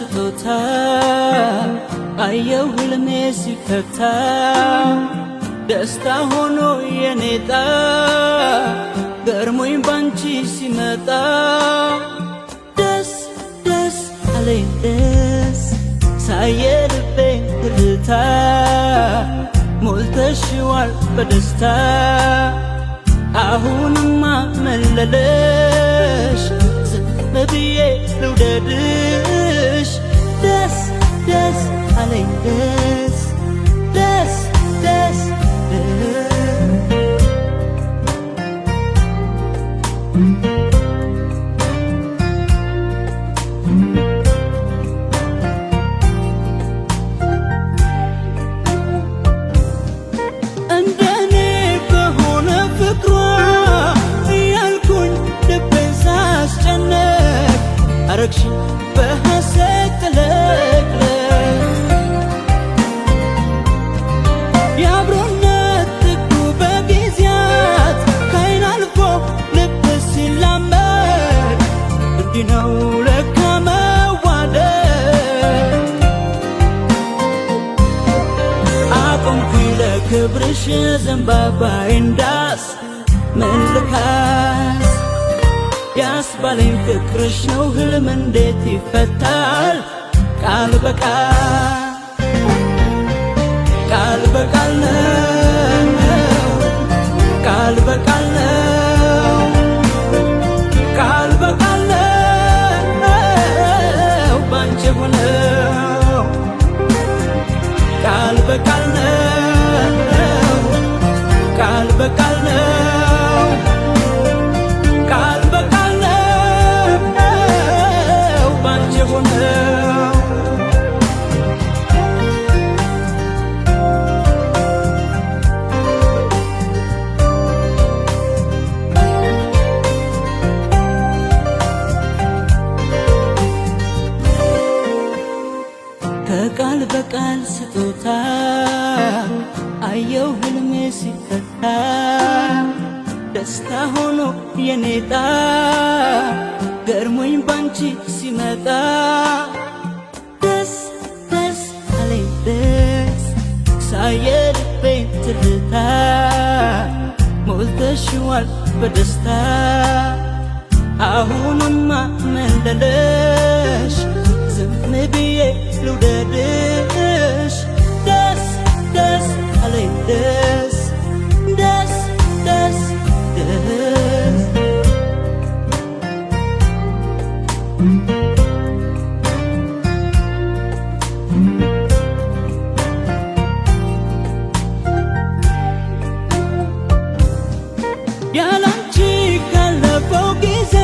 ስጦታ አየው ህልሜ ሲፈታ ደስታ ሆኖ የኔጣ ገርሞኝ ባንቺ ሲመጣ ደስ ደስ አለኝ ደስ ሳየ ልቤን ትርታ ሞልተሽዋል በደስታ አሁንማ መለለሽ ዝም ብዬ ልውደድሽ ደስ ደስ አለኝ ደስ ደስ ደስ እንደኔ በሆነ ፍቅሯ እያልኩኝ ልቤን ሳስጨነቅ አረግሽኝ በሐሴት ጥለቅለቅ የአብሮነት ጥጉ በጊዜያት ከዓይን አልፎ ልብ ሲላመድ እንዲህ ነው ለካ መዋደድ አቆምኩኝ ለክብርሽ ዘንባባዬን ዳስ ምን ልካስ ያስባለኝ ፍቅርሽ ነው ህልም እንዴት ይፈታል ቃል በቃል ቃል በቃል ነው ቃል በቃል ነው ቃል በቃል ነው ባንቺ ሆነው ቃል በቃል ነው ቃል በቃል ነው ቃል በቃል ነው ባንቺ ሆነው ከቃል በቃል ስጦታ አየው ህልሜ ሲፈታ ደስታ ሆኖ የኔጣ ገርሞኝ ባንቺ ሲመጣ ደስ ደስ አለኝ ደስ ሳየ ልቤን ትርታ ሞልተሽዋል በደስታ አሁንማ መለለሽ ዝም ብዬ ልውደድሽ ደስ ደስ አለኝ ደስ ደስ ደስ ደስ ያላንቺ ካለፈው ጊዜ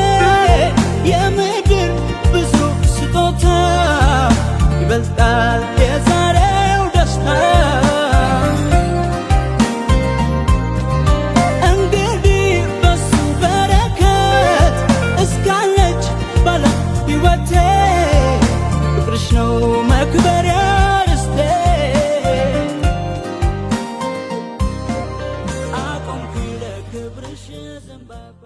የምድር ብዙ ስጦታ ይበልጣል የዛሬው ደስታ እንግዲህ በሱ በረከት እስካለች ባለ ሕይወቴ ፍቅርሽ ነው መክበሪያ ርስቴ አቆምኩኝ ለክብርሽ ዘንባባ